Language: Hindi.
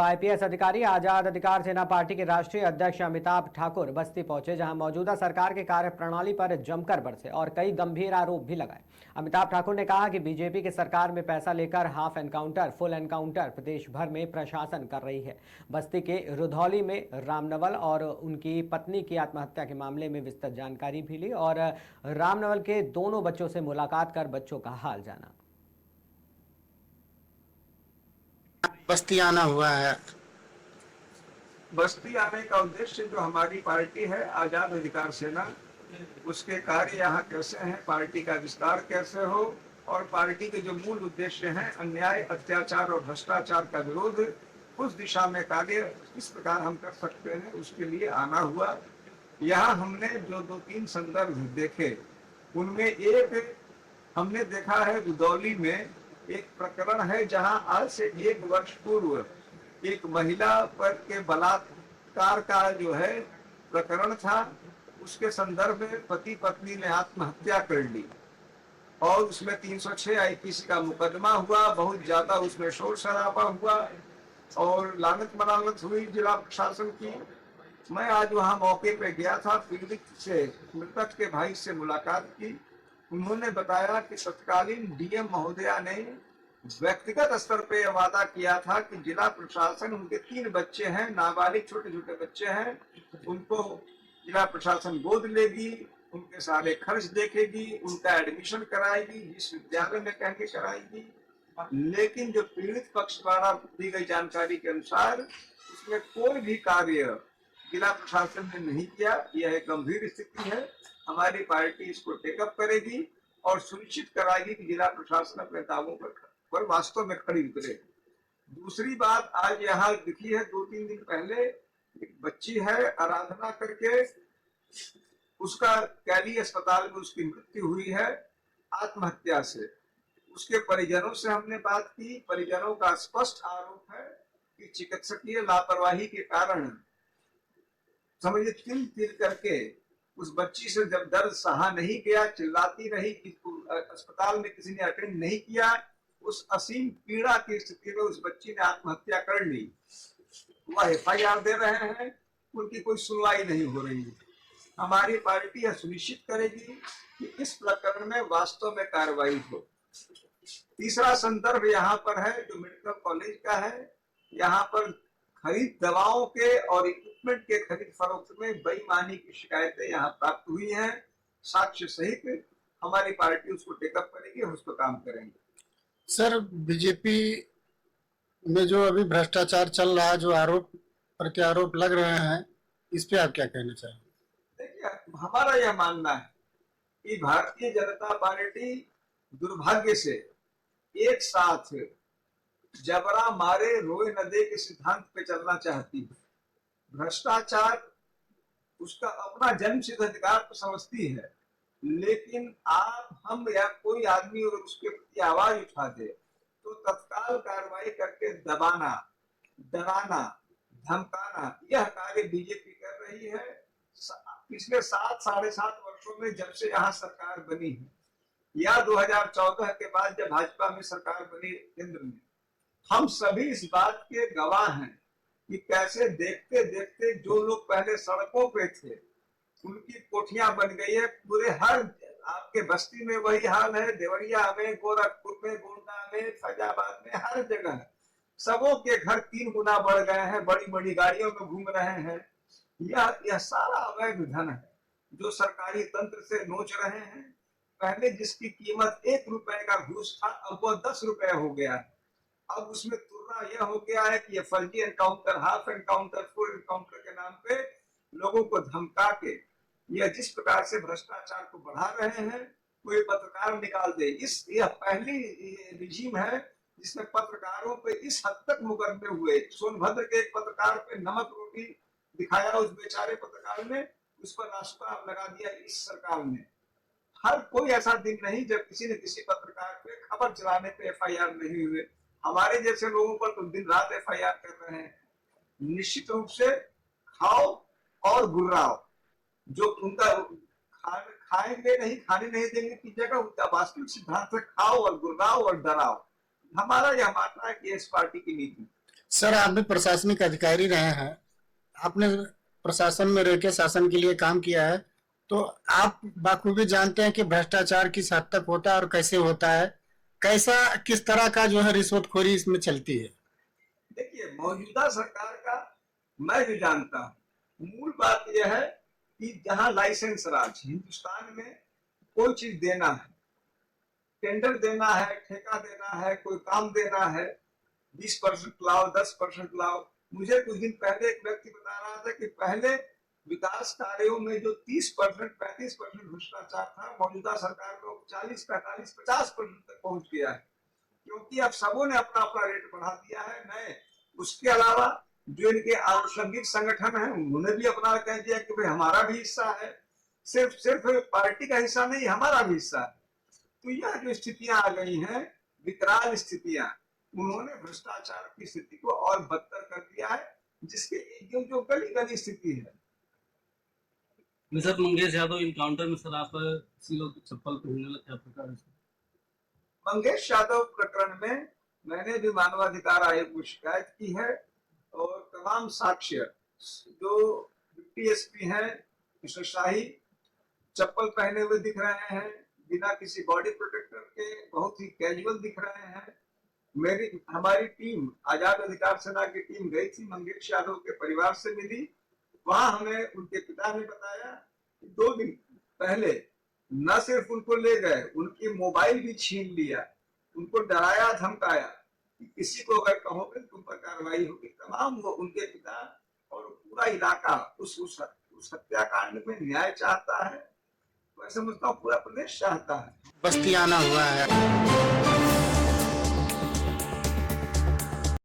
युवा आईपीएस अधिकारी आजाद अधिकार सेना पार्टी के राष्ट्रीय अध्यक्ष अमिताभ ठाकुर बस्ती पहुंचे, जहां मौजूदा सरकार के कार्य प्रणाली पर जमकर बरसे और कई गंभीर आरोप भी लगाए। अमिताभ ठाकुर ने कहा कि बीजेपी की सरकार में पैसा लेकर हाफ एनकाउंटर, फुल एनकाउंटर प्रदेश भर में प्रशासन कर रही है। बस्ती के रुधौली में रामनवल और उनकी पत्नी की आत्महत्या के मामले में विस्तृत जानकारी भी ली और रामनवल के दोनों बच्चों से मुलाकात कर बच्चों का हाल जाना। बस्ती आना हुआ है। बस्ती आने का उद्देश्य जो हमारी पार्टी है आजाद अधिकार सेना, उसके कार्य यहाँ कैसे हैं, पार्टी का विस्तार कैसे हो और पार्टी के जो मूल उद्देश्य हैं अन्याय, अत्याचार और भ्रष्टाचार का विरोध, उस दिशा में कार्य किस प्रकार हम कर सकते हैं, उसके लिए आना हुआ। यहाँ हमने जो 2-3 संदर्भ देखे, उनमें एक हमने देखा है रुधौली में एक प्रकरण है जहां आज से 1 वर्ष पूर्व एक महिला पर के बलात्कार का जो है प्रकरण था। उसके संदर्भ में पति पत्नी ने आत्महत्या कर ली और उसमें 306 आईपीसी का मुकदमा हुआ। बहुत ज्यादा उसमें शोर शराबा हुआ और लानत मलानत हुई जिला प्रशासन की। मैं आज वहां मौके पे गया था, पीड़ित से, मृतक के भाई से मुलाकात की। उन्होंने बताया कि तत्कालीन डीएम महोदया ने व्यक्तिगत स्तर पे वादा किया था कि जिला प्रशासन, उनके 3 बच्चे हैं, नाबालिग छोटे छोटे बच्चे हैं, उनको जिला प्रशासन गोद लेगी, उनके सारे खर्च देखेगी, उनका एडमिशन कराएगी, जिस विद्यालय में कहेंगे कराएगी। लेकिन जो पीड़ित पक्ष द्वारा दी गई जानकारी के अनुसार उसमें कोई भी कार्य जिला प्रशासन ने नहीं किया। यह एक गंभीर स्थिति है। हमारी पार्टी इसको टेकअप करेगी और सुनिश्चित कराएगी कि जिला प्रशासन अपने दावों पर वास्तव में खड़ी उतरे। दूसरी बात आज यहाँ दिखी है, 2-3 दिन पहले एक बच्ची है आराधना करके, उसका कैली अस्पताल में उसकी मृत्यु हुई है आत्महत्या से। उसके परिजनों से हमने बात की। परिजनों का स्पष्ट आरोप है कि चिकित्सकीय लापरवाही के कारण, समझिए, तिल करके उस बच्ची से जब दर्द सहा नहीं गया, चिल्लाती रही, अस्पताल में किसी ने अटेंड नहीं किया, उस असीम पीड़ा की स्थिति में उस बच्ची ने आत्महत्या कर ली। वह एफआईआर दे रहे हैं, उनकी कोई सुनवाई नहीं हो रही है। हमारी पार्टी यह सुनिश्चित करेगी कि इस प्रकरण में वास्तव में कार्रवाई हो। तीसरा संदर्भ यहाँ पर है जो मेडिकल कॉलेज का है। यहाँ पर खरीद, दवाओं के और इक्विपमेंट के खरीद फरोख्त में बेईमानी की शिकायतें यहाँ प्राप्त हुई हैं, साक्ष्य सहित। हमारी पार्टी उसको टेकअप करेगी, हम उस पर काम करेंगे। सर, बीजेपी में जो अभी भ्रष्टाचार चल रहा है, जो आरोप प्रत्यारोप लग रहे हैं, इस पे आप क्या कहना चाहेंगे? देखिए, हमारा यह मानना है कि भारतीय जनता पार्टी दुर्भाग्य से एक साथ जबरा मारे रोए न दे के सिद्धांत पे चलना चाहती है। भ्रष्टाचार उसका अपना जन्मसिद्ध अधिकार तो समझती है, लेकिन आप, हम या कोई आदमी अगर उसके प्रति आवाज उठा दे तो तत्काल कार्रवाई करके दबाना, डराना, धमकाना, यह कार्य बीजेपी कर रही है। पिछले 7-7.5 वर्षों में, जब से यहाँ सरकार बनी है या 2014 के बाद जब भाजपा में सरकार बनी केंद्र में, हम सभी इस बात के गवाह हैं कि कैसे देखते देखते जो लोग पहले सड़कों पे थे उनकी कोठियां बन गई है। पूरे हर आपके बस्ती में वही हाल है, देवरिया में, गोरखपुर में, गोंडा में, फैजाबाद में, हर जगह सबों के घर 3 गुना बढ़ गए हैं, बड़ी बड़ी गाड़ियों में घूम रहे हैं। यह सारा अवैध धन है जो सरकारी तंत्र से नोच रहे हैं। पहले जिसकी कीमत 1 रुपए का घूस था, अब वह 10 रुपए हो गया है। अब उसमें तुलना यह हो गया है कि ये फर्जी encounter, half encounter, full encounter के नाम पे लोगों को धमका के यह जिस प्रकार से भ्रष्टाचार को बढ़ा रहे हैं, कोई पत्रकार निकाल दे। यह पहली रिजीम है जिसमें पत्रकारों पे इस हद तक मुकदमे हुए। सोनभद्र के एक पत्रकार पे नमक रोटी दिखाया उस बेचारे पत्रकार ने, उस पर राष्ट्रपाल लगा दिया इस सरकार ने। हर कोई ऐसा दिन नहीं जब किसी न किसी पत्रकार पे खबर चलाने पे एफआईआर नहीं हुए। हमारे जैसे लोगों पर तो दिन रात एफआईआर कर रहे हैं। निश्चित रूप से खाओ और गुर्राओ, जो उनका खाएंगे नहीं, खाने नहीं देंगे की जगह उनका वास्तविक सिद्धांत है खाओ और गुर्राओ और डराओ। हमारा यह मानना है कि इस पार्टी की नीति। सर, आप भी प्रशासनिक अधिकारी रहे हैं, आपने प्रशासन में रह के शासन के लिए काम किया है, तो आप बाखूबी जानते हैं कि भ्रष्टाचार किस हद तक होता है और कैसे होता है, कैसा किस तरह का जो है रिश्वतखोरी इसमें चलती है। देखिए, मौजूदा सरकार का मैं भी जानता हूँ, मूल बात यह है कि जहां लाइसेंस राज हिंदुस्तान में कोई चीज देना है, टेंडर देना है, ठेका देना है, कोई काम देना है, 20% लाओ, 10% लाओ। मुझे कुछ दिन पहले एक व्यक्ति बता रहा था कि पहले विकास कार्यों में जो 30%, 35% भ्रष्टाचार था, मौजूदा सरकार में 40, 45, 50% तक पहुंच गया है, क्योंकि अब सबों ने अपना अपना रेट बढ़ा दिया है। नए उसके अलावा जो इनके आनुषंगिक संगठन हैं, उन्होंने भी अपना कह दिया कि भाई हमारा भी हिस्सा है, सिर्फ सिर्फ पार्टी का हिस्सा नहीं, हमारा भी हिस्सा है। तो यह जो स्थितियां आ गई हैं, विकराल स्थितियां, उन्होंने भ्रष्टाचार की स्थिति को और बदतर कर दिया है, जिसके जो गली गली स्थिति है। सर, मंगेश यादव इनकाउंटर में सर आप लोग चप्पल पहनने लगे, क्या प्रकार है? मंगेश यादव प्रकरण में मैंने भी मानवाधिकार आयोग को शिकायत की है, और तमाम साक्ष्य जो डिप्टी एसपी हैं मिस्टर शाही चप्पल पहने हुए दिख रहे हैं, बिना किसी बॉडी प्रोटेक्टर के, बहुत ही कैजुअल दिख रहे हैं। हमारी टीम, आजाद अधिकार सेना की टीम गई थी, मंगेश यादव के परिवार से मिली। वहां हमें उनके पिता ने बताया कि 2 दिन पहले न सिर्फ उनको ले गए, उनकी मोबाइल भी छीन लिया, उनको डराया धमकाया कि किसी को अगर कहोगे तुम पर कार्रवाई होगी। तमाम वो उनके पिता और पूरा इलाका उस हत्याकांड में न्याय चाहता है। मैं समझता हूँ पूरा प्रदेश चाहता है। बस्ती आना हुआ है।